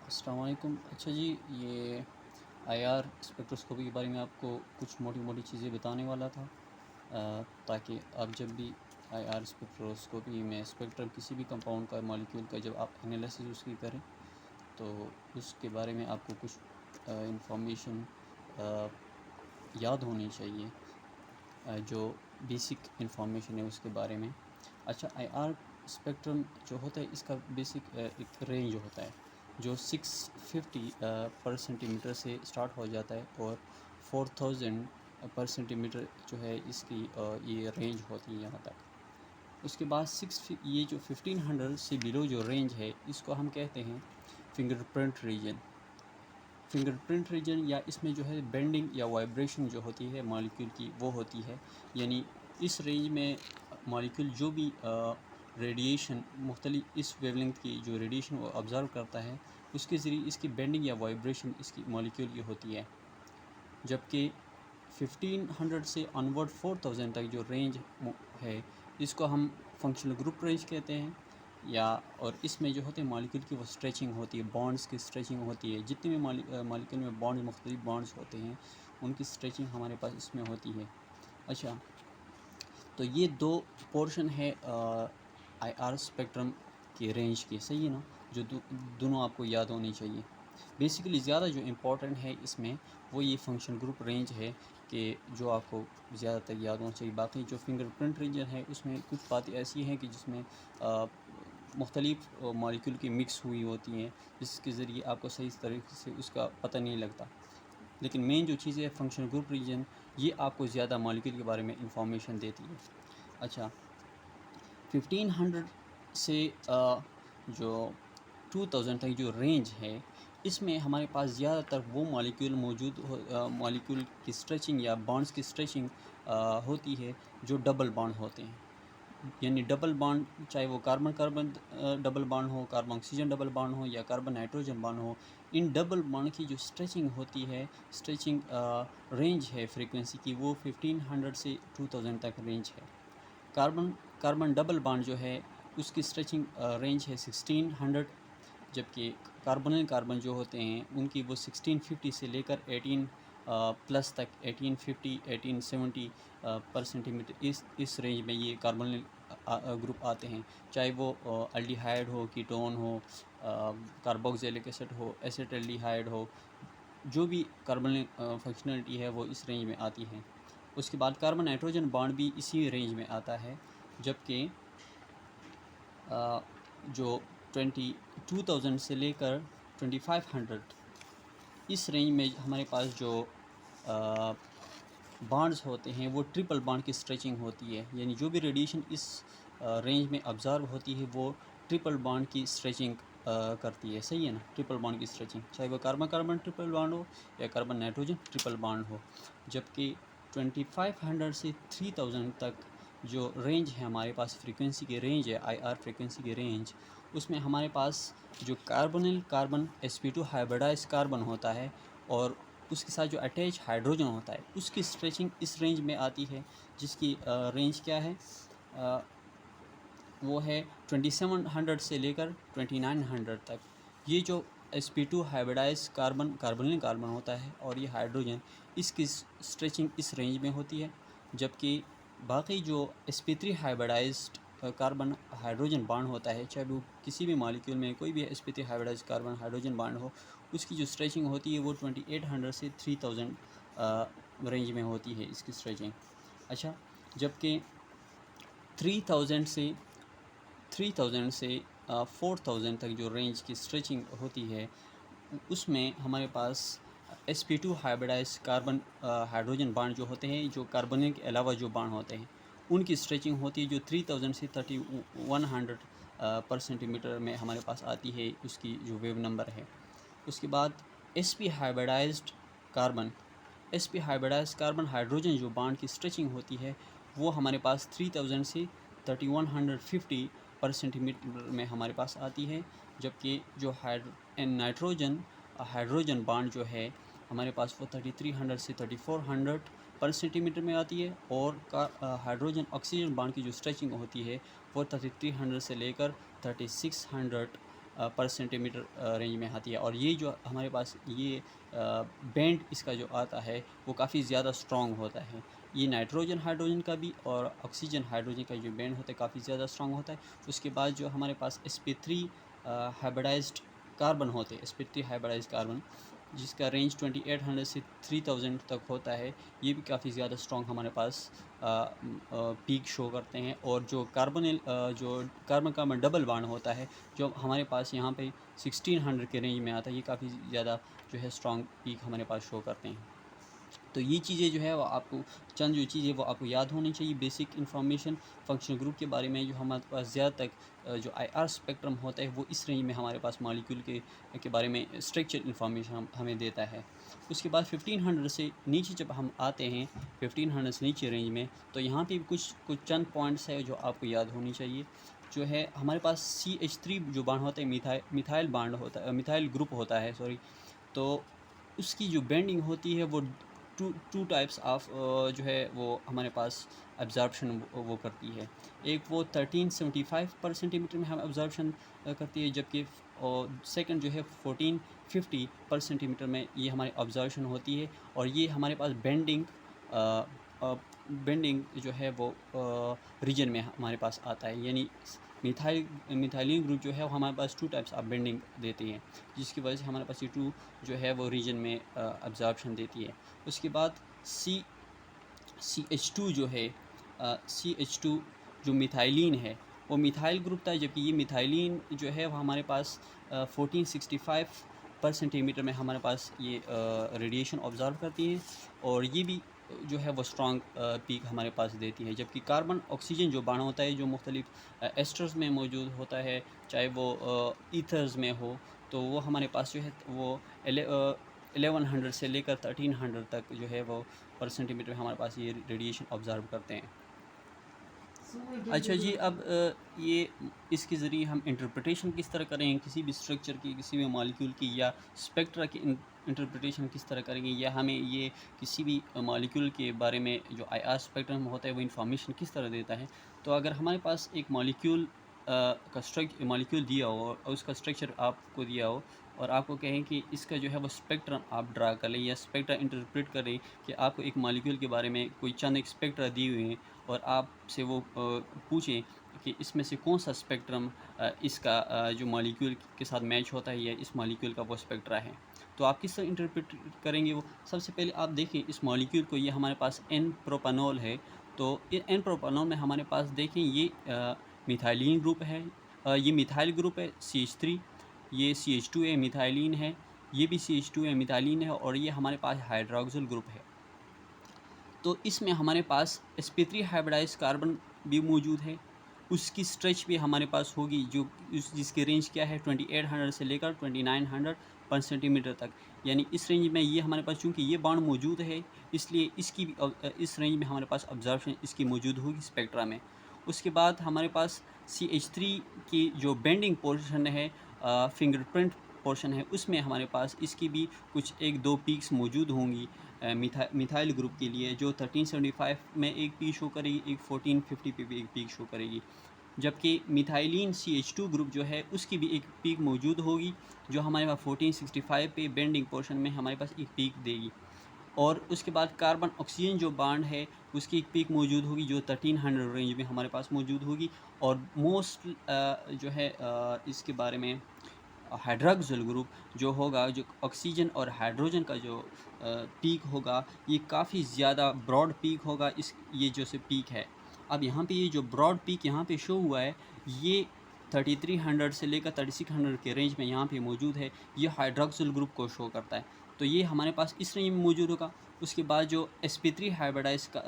अस्सलाम वालेकुम। अच्छा जी, ये आईआर स्पेक्ट्रोस्कोपी के बारे में आपको कुछ मोटी मोटी चीज़ें बताने वाला था, ताकि आप जब भी आईआर स्पेक्ट्रोस्कोपी में स्पेक्ट्रम किसी भी कंपाउंड का मॉलिक्यूल का जब आप एनालिसिस उसकी करें तो उसके बारे में आपको कुछ इंफॉर्मेशन याद होनी चाहिए, जो बेसिक इंफॉर्मेशन है उसके बारे में। अच्छा, आईआर स्पेक्ट्रम जो होता है इसका बेसिक एक रेंज होता है जो 650 पर सेंटीमीटर से स्टार्ट हो जाता है और 4000 पर सेंटीमीटर जो है इसकी ये रेंज होती है यहाँ तक। उसके बाद ये जो 1500 से बिलो जो रेंज है इसको हम कहते हैं फिंगरप्रिंट रीजन। फिंगरप्रिंट रीजन या इसमें जो है बेंडिंग या वाइब्रेशन जो होती है मॉलिक्यूल की वो होती है, यानी इस रेंज में मॉलिक्यूल जो भी रेडिएशन मुख्तलिफ इस वेवलेंथ की जो रेडिएशन वो ऑब्ज़र्व करता है उसके ज़रिए इसकी बेंडिंग या वाइब्रेशन इसकी मॉलिक्यूल की होती है। जबकि 1500 से ऑनवर्ड 4000 तक जो रेंज है इसको हम फंक्शनल ग्रुप रेंज कहते हैं, या और इसमें जो होते हैं मॉलिक्यूल की वो स्ट्रेचिंग होती है, बॉन्ड्स की स्ट्रेचिंग होती है। जितने भी मॉलिक्यूल में बॉन्ड्स मुख्तलिफ बॉन्ड्स होते हैं उनकी स्ट्रेचिंग हमारे पास इसमें होती है। अच्छा, तो ये दो पोर्शन है आईआर स्पेक्ट्रम के रेंज के, सही है ना, जो दोनों आपको याद होनी चाहिए। बेसिकली ज़्यादा जो इम्पोर्टेंट है इसमें वो ये फंक्शन ग्रुप रेंज है कि जो आपको ज़्यादातर याद होना चाहिए। बाकी जो फिंगरप्रिंट रीजन है उसमें कुछ बातें ऐसी हैं कि जिसमें मुख्तलिफ मॉलिक्यूल की मिक्स हुई होती हैं जिसके ज़रिए आपको सही तरीके से उसका पता नहीं लगता। लेकिन मेन जो चीज़ है फंक्शन ग्रुप रीजन, ये आपको ज़्यादा मॉलिक्यूल के बारे में इंफॉर्मेशन देती है। अच्छा, 1500 से जो 2000 तक जो रेंज है इसमें हमारे पास ज़्यादातर वो मॉलिक्यूल मॉलिक्यूल की स्ट्रेचिंग या बॉन्ड्स की स्ट्रेचिंग होती है जो डबल बॉन्ड होते हैं। यानी डबल बॉन्ड, चाहे वो कार्बन कार्बन डबल बॉन्ड हो, कार्बन ऑक्सीजन डबल बॉन्ड हो या कार्बन नाइट्रोजन बॉन्ड हो, इन डबल बॉन्ड की जो स्ट्रेचिंग होती है, स्ट्रेचिंग रेंज है फ्रीक्वेंसी की, वो 1500 से 2000 तक रेंज है। कार्बन कार्बन डबल बॉन्ड जो है उसकी स्ट्रेचिंग रेंज है 1600, जबकि कार्बोनिल कार्बन जो होते हैं उनकी वो 1650 से लेकर 18 प्लस तक, 1850 1870 पर सेंटीमीटर, इस रेंज में ये कार्बोनिल ग्रुप आते हैं। चाहे वो अल्डिहाइड हो, कीटोन हो, कार्बोक्सिलिक एसिड हो, एसिटाल्डिहाइड हो, जो भी कार्बोनिल फंक्शनलिटी है वो इस रेंज में आती है। उसके बाद कार्बन नाइट्रोजन बॉन्ड भी इसी रेंज में आता है, जबकि जो 2000 से लेकर 2500 इस रेंज में हमारे पास जो बॉन्ड्स होते हैं वो ट्रिपल बॉन्ड की स्ट्रेचिंग होती है। यानी जो भी रेडिएशन इस रेंज में ऑब्ज़र्व होती है वो ट्रिपल बॉन्ड की स्ट्रेचिंग करती है, सही है ना, ट्रिपल बॉन्ड की स्ट्रेचिंग, चाहे वो कार्बन कार्बन ट्रिपल बॉन्ड हो या कार्बन नाइट्रोजन ट्रिपल बॉन्ड हो। जबकि 2500 से 3000 तक जो रेंज है हमारे पास, फ्रीक्वेंसी की रेंज है, आईआर फ्रीक्वेंसी की रेंज, उसमें हमारे पास जो carbonyl carbon sp2 hybridise carbon होता है और उसके साथ जो अटैच हाइड्रोजन होता है उसकी स्ट्रेचिंग इस रेंज में आती है, जिसकी रेंज क्या है, वो है 2700 से लेकर 2900 तक। ये जो sp2 हाइब्रिडाइज कार्बोनिल कार्बन होता है और ये हाइड्रोजन, इसकी स्ट्रेचिंग इस रेंज में होती है। जबकि बाकी जो sp3 hybridised carbon hydrogen bond होता है, चाहे वो किसी भी मॉलिक्यूल में कोई भी sp3 hybridise carbon hydrogen bond हो, उसकी जो स्ट्रेचिंग होती है वो 2800 से 3000 रेंज में होती है इसकी स्ट्रेचिंग। अच्छा, जबकि 3000 से 4000 तक जो रेंज की स्ट्रेचिंग होती है उसमें हमारे पास sp2 hybridise carbon hydrogen bond जो होते हैं, जो कार्बन के अलावा जो बॉन्ड होते हैं उनकी स्ट्रेचिंग होती है, जो 3000 से 3100 पर सेंटीमीटर में हमारे पास आती है, उसकी जो वेव नंबर है। उसके बाद sp hybridised carbon hybridise carbon hydrogen जो बॉन्ड की स्ट्रेचिंग होती है वो हमारे पास 3000 से 3150 पर सेंटीमीटर में हमारे पास आती है। जबकि जो नाइट्रोजन हाइड्रोजन बॉन्ड जो है हमारे पास वो 3300 से 3400 पर सेंटीमीटर में आती है, और हाइड्रोजन ऑक्सीजन बॉन्ड की जो स्ट्रेचिंग होती है वो 3300 से लेकर 3600 पर सेंटीमीटर रेंज में आती है। और ये जो हमारे पास ये बैंड इसका जो आता है वो काफ़ी ज़्यादा स्ट्रॉन्ग होता है। ये नाइट्रोजन हाइड्रोजन का भी और ऑक्सीजन हाइड्रोजन का जो बैंड होता है काफ़ी ज़्यादा स्ट्रॉन्ग होता है। उसके बाद जो हमारे पास sp3 हाइब्रिडाइज्ड कार्बन होते हैं, sp3 हाइब्रिडाइज्ड कार्बन जिसका रेंज 2800 से 3000 तक होता है, ये भी काफ़ी ज़्यादा स्ट्रॉन्ग हमारे पास पीक शो करते हैं। और जो कार्बन कार्बन डबल बॉन्ड होता है जो हमारे पास यहाँ पे 1600 के रेंज में आता है, ये काफ़ी ज़्यादा जो है स्ट्रॉन्ग पीक हमारे पास शो करते हैं। तो ये चीज़ें जो है वो आपको चंद जो चीज़ें वो आपको याद होनी चाहिए, बेसिक इन्फॉर्मेशन फंक्शनल ग्रुप के बारे में। जो हमारे पास ज़्यादा तक जो IR स्पेक्ट्रम होता है वो इस रेंज में हमारे पास मॉलिक्यूल के बारे में स्ट्रक्चर इन्फॉर्मेशन हमें देता है। उसके बाद 1500 से नीचे जब हम आते हैं, 1500 से नीचे रेंज में, तो यहाँ पे कुछ चंद पॉइंट्स है जो आपको याद होनी चाहिए। जो है हमारे पास CH3 जो बांड होता है, मिथाइल बांड होता है, मिथाइल ग्रुप होता है सॉरी, तो उसकी जो बेंडिंग होती है वो टू टाइप्स ऑफ जो है वो हमारे पास एब्जॉर्प्शन वो करती है। एक वो 1375 पर सेंटीमीटर में हम एब्जॉर्प्शन करती है, जबकि सेकंड जो है 1450 पर सेंटीमीटर में ये हमारी ऑब्जर्वेशन होती है। और ये हमारे पास बेंडिंग जो है वो रीजन में हमारे पास आता है, यानी मिथाइलिन ग्रुप जो है वो हमारे पास टू टाइप्स ऑफ बेंडिंग देती है, जिसकी वजह से हमारे पास ये टू जो है वो रीजन में एब्जॉर्प्शन देती है। उसके बाद CH2 जो है, CH2 जो मिथाइलिन है वो मिथाइल ग्रुप था, जबकि ये मिथाइलिन जो है वो हमारे पास 1465 पर सेंटीमीटर में हमारे पास ये रेडिएशन ऑब्ज़र्व करती है। और ये भी जो है वो स्ट्रॉन्ग पीक हमारे पास देती है। जबकि कार्बन ऑक्सीजन जो बांड होता है जो मुख्तलिफ एस्टर्स में मौजूद होता है, चाहे वो ईथर्स में हो, तो वो हमारे पास जो है वो 1100 से लेकर 1300 तक जो है वो पर सेंटीमीटर में हमारे पास ये रेडिएशन ऑब्ज़र्व करते हैं। अच्छा जी, अब ये इसके ज़रिए हम इंटरप्रिटेशन किस तरह करेंगे किसी भी स्ट्रक्चर की, किसी भी मॉलिक्यूल की, या स्पेक्ट्रा की इंटरप्रिटेशन किस तरह करेंगे, या हमें ये किसी भी मॉलिक्यूल के बारे में जो IR स्पेक्ट्रम होता है वो इन्फॉर्मेशन किस तरह देता है। तो अगर हमारे पास एक मॉलिक्यूल मॉलिक्यूल दिया हो और उसका स्ट्रक्चर आपको दिया हो और आपको कहें कि इसका जो है वो स्पेक्ट्रम आप ड्रा कर लें या स्पेक्ट्रा इंटरप्रेट करें, कि आपको एक मॉलिक्यूल के बारे में कोई चंद एक स्पेक्ट्रा दी हुई हैं और आपसे वो पूछें कि इसमें से कौन सा स्पेक्ट्रम इसका जो मॉलिक्यूल के साथ मैच होता है या इस मॉलिक्यूल का वो स्पेक्ट्रा है, तो आप किस तरह इंटरप्रेट करेंगे वो। सबसे पहले आप देखें इस मॉलिक्यूल को, ये हमारे पास N प्रोपानॉल है, तो N प्रोपानॉल में हमारे पास देखें ये मिथाइलिन ग्रुप है, ये मिथाइल ग्रुप है CH3, ये CH2 है मिथाइलिन है, ये भी CH2 है मिथाइलिन है, और ये हमारे पास हाइड्रोक्सिल ग्रुप है। तो इसमें हमारे पास sp3 हाइब्रिडाइज कार्बन भी मौजूद है, उसकी स्ट्रेच भी हमारे पास होगी जो जिसकी रेंज क्या है 2800 से लेकर 2900 पर सेंटीमीटर तक। यानी इस रेंज में ये हमारे पास, चूँकि ये बॉन्ड मौजूद है, इसलिए इसकी भी इस रेंज में हमारे पास ऑब्जर्वेशन इसकी मौजूद होगी स्पेक्ट्रा में। उसके बाद हमारे पास CH3 की जो बेंडिंग पोर्शन है, फिंगरप्रिंट पोर्शन है, उसमें हमारे पास इसकी भी कुछ एक दो पीक्स मौजूद होंगी मिथाइल ग्रुप के लिए, जो 1375 में एक पीक शो करेगी, एक 1450 पे भी एक पीक शो करेगी। जबकि मिथाइलिन CH2 ग्रुप जो है उसकी भी एक पीक मौजूद होगी, जो हमारे पास 1465 पे बेंडिंग पोर्शन में हमारे पास एक पीक देगी। और उसके बाद कार्बन ऑक्सीजन जो बॉन्ड है उसकी एक पीक मौजूद होगी जो 1300 रेंज में हमारे पास मौजूद होगी। और मोस्ट जो है इसके बारे में हाइड्रोक्सिल ग्रुप जो होगा, जो ऑक्सीजन और हाइड्रोजन का जो पीक होगा, ये काफ़ी ज़्यादा ब्रॉड पीक होगा। ये जो से पीक है, अब यहाँ पे ये जो ब्रॉड पीक यहाँ पे शो हुआ है, ये 3300 से लेकर 3600 के रेंज में यहाँ पे मौजूद है। ये हाइड्रोक्सिल ग्रुप को शो करता है, तो ये हमारे पास इस रेंज में मौजूद होगा। उसके बाद जो sp3 हाइब्रिडाइज का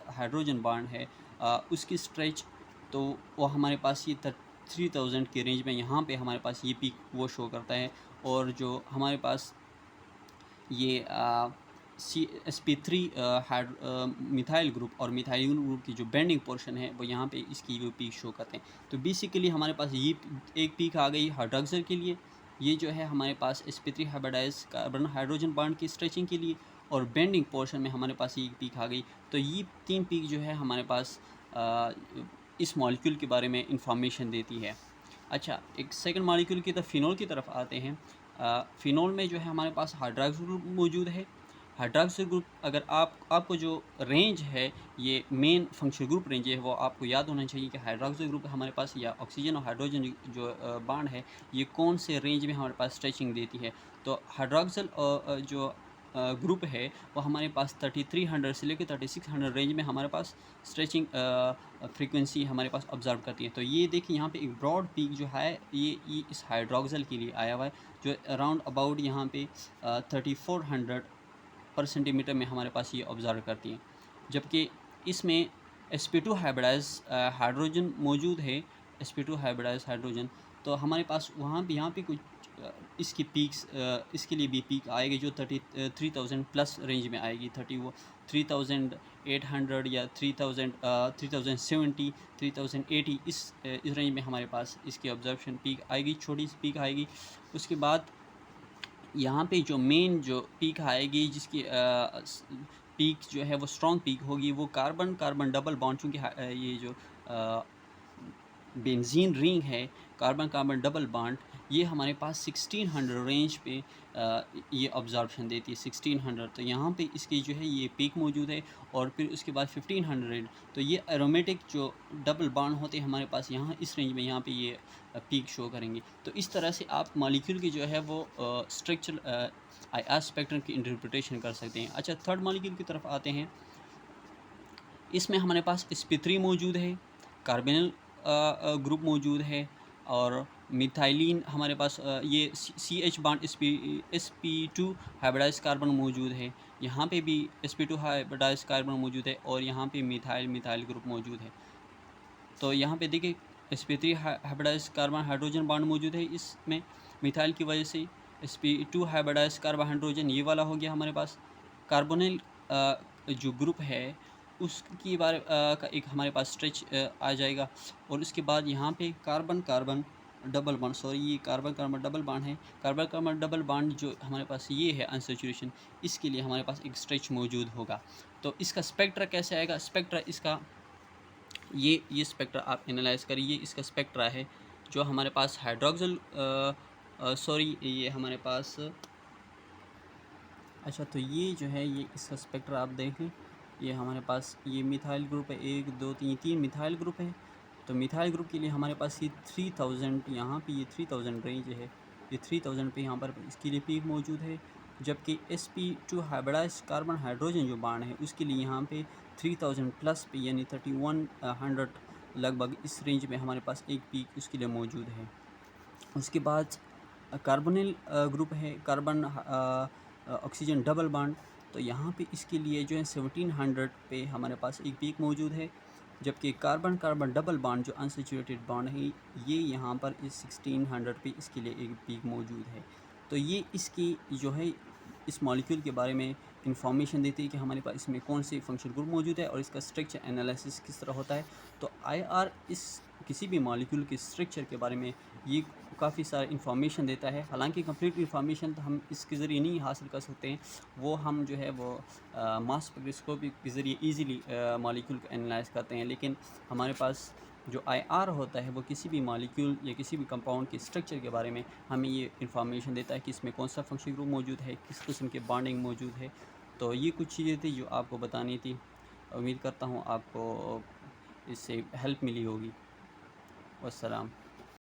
हाइड्रोजन बॉन्ड है, उसकी स्ट्रेच तो वो हमारे पास ये 3000 के रेंज में यहाँ पे हमारे पास ये पीक वो शो करता है। और जो हमारे पास ये sp3 मिथाइल ग्रुप और मिथाइल ग्रुप की जो बेंडिंग पोर्शन है वो यहाँ पे इसकी वो पीक शो करते हैं। तो बेसिकली हमारे पास ये एक पीक आ गई हाइड्रोक्सिल के लिए, ये जो है हमारे पास sp3 hybridise carbon hydrogen bond की स्ट्रेचिंग के लिए, और बेंडिंग पोर्शन में हमारे पास ये पीक आ गई। तो ये तीन पीक जो है हमारे पास इस मॉलिक्यूल के बारे में इंफॉर्मेशन देती है। अच्छा, एक सेकंड मॉलिक्यूल की तरफ फ़िनोल की तरफ आते हैं। फ़िनोल में जो है हमारे पास हाइड्रॉक्सिल ग्रुप मौजूद है। हाइड्रॉक्सिल ग्रुप अगर आपको जो रेंज है, ये मेन फंक्शनल ग्रुप रेंज है, वो आपको याद होना चाहिए कि हाइड्रॉक्सिल ग्रुप हमारे पास या ऑक्सीजन और हाइड्रोजन जो बॉन्ड है, ये कौन से रेंज में हमारे पास स्ट्रेचिंग देती है। तो हाइड्रॉक्सिल जो ग्रुप है, वो हमारे पास 3300 से लेकर 3600 रेंज में हमारे पास स्ट्रेचिंग फ्रीक्वेंसी हमारे पास ऑब्जर्व करती है। तो ये देखिए यहाँ पे एक ब्रॉड पीक जो है, ये इस हाइड्रोक्सिल के लिए आया हुआ है, जो अराउंड अबाउट यहाँ पे 3400 पर सेंटीमीटर में हमारे पास ये ऑब्जर्व करती हैं। जबकि इसमें sp2 हाइब्रिडाइज हाइड्रोजन मौजूद है, sp2 हाइब्रिडाइज हाइड्रोजन। तो हमारे पास वहाँ भी यहाँ पे कुछ इसकी पीक्स इसके लिए भी पीक आएगी जो 3000 प्लस रेंज में आएगी। 3800 या 3070 3080 इस रेंज में हमारे पास इसकी ऑब्जर्वेशन पीक आएगी, छोटी सी पीक आएगी। उसके बाद यहाँ पे जो मेन जो पीक आएगी, जिसकी पीक जो है वो स्ट्रॉन्ग पीक होगी, वो कार्बन कार्बन डबल बॉन्ड, चूँकि ये जो बेंजीन रिंग है, कार्बन कार्बन डबल बॉन्ड, ये हमारे पास 1600 रेंज पे ये ऑब्जर्वेशन देती है 1600। तो यहाँ पे इसकी जो है ये पीक मौजूद है। और फिर उसके बाद 1500। तो ये एरोमेटिक जो डबल बॉन्ड होते हैं हमारे पास यहाँ इस रेंज में, यहाँ पे ये पीक शो करेंगे। तो इस तरह से आप मॉलिक्यूल की जो है वो स्ट्रक्चर IR स्पेक्ट्रम की इंटरप्रिटेशन कर सकते हैं। अच्छा, थर्ड मॉलिक्यूल की तरफ आते हैं। इसमें हमारे पास sp3 मौजूद है, कार्बोनिल ग्रुप मौजूद है, और मिथाइलिन हमारे पास ये CH bond sp2 hybridise carbon मौजूद है। यहाँ पे भी sp2 हाइब्रिडाइज कार्बन मौजूद है, और यहाँ पे मिथाइल ग्रुप मौजूद है। तो यहाँ पे देखिए sp3 hybridise carbon hydrogen bond मौजूद है इसमें मिथाइल की वजह से। sp2 हाइब्रिडाइज कार्बन हाइड्रोजन ये वाला हो गया हमारे पास। कार्बोनिल जो ग्रुप है उसकी बारे का एक हमारे पास स्ट्रेच आ जाएगा। और उसके बाद यहाँ पे carbon carbon double bond, sorry ये कार्बन कार्बन डबल बॉन्ड है। कार्बन कार्बन डबल बॉन्ड जो हमारे पास ये है अनसैचुरेशन, इसके लिए हमारे पास एक स्ट्रेच मौजूद होगा। तो इसका स्पेक्ट्रा कैसे आएगा? स्पेक्ट्रा इसका ये स्पेक्ट्रा आप एनालाइज करिए। इसका स्पेक्ट्रा है जो हमारे पास हाइड्रोक्सिल सॉरी ये हमारे पास, अच्छा तो ये जो है ये इसका स्पेक्ट्रा आप देखें, ये हमारे पास ये मिथाइल ग्रुप है, 1 2 3 3 मिथाइल ग्रुप है। तो मिथाइल ग्रुप के लिए हमारे पास ये 3000, यहाँ पे ये 3000 रेंज है, ये 3000 पे यहाँ पर इसके लिए पीक मौजूद है। जबकि sp2 हाइब्रिडाइज कार्बन हाइड्रोजन जो बॉन्ड है उसके लिए यहाँ पे 3000 प्लस पे यानी 3100 लगभग इस रेंज में हमारे पास एक पीक उसके लिए मौजूद है। उसके बाद कार्बोनिल ग्रुप है, कार्बन ऑक्सीजन डबल बॉन्ड। तो यहाँ पे इसके लिए जो है 1700 पे हमारे पास एक पीक मौजूद है। जबकि कार्बन कार्बन डबल बॉन्ड जो अनसैचुरेटेड बॉन्ड है, ये यहाँ पर इस 1600 पे इसके लिए एक पीक मौजूद है। तो ये इसकी जो है इस मॉलिक्यूल के बारे में इंफॉर्मेशन देती है कि हमारे पास इसमें कौन से फंक्शनल ग्रुप मौजूद है और इसका स्ट्रक्चर एनालिसिस किस तरह होता है। तो IR इस किसी भी मॉलिक्यूल के स्ट्रक्चर के बारे में ये काफ़ी सारा इन्फॉर्मेशन देता है। हालांकि कंप्लीट इन्फॉर्मेशन तो हम इसके ज़रिए नहीं हासिल कर सकते हैं, वो हम जो है वो मास स्पेक्ट्रोस्कोपी के ज़रिए इजीली मॉलिक्यूल को एनालाइज करते हैं। लेकिन हमारे पास जो IR होता है वो किसी भी मॉलिक्यूल या किसी भी कंपाउंड के स्ट्रक्चर के बारे में हमें ये इन्फॉर्मेशन देता है कि इसमें कौन सा फंक्शनल ग्रुप मौजूद है, किस किस्म के बॉन्डिंग मौजूद है। तो ये कुछ चीज़ें थी जो आपको बतानी थी। उम्मीद करता हूँ आपको इससे हेल्प मिली होगी। वस्सलाम।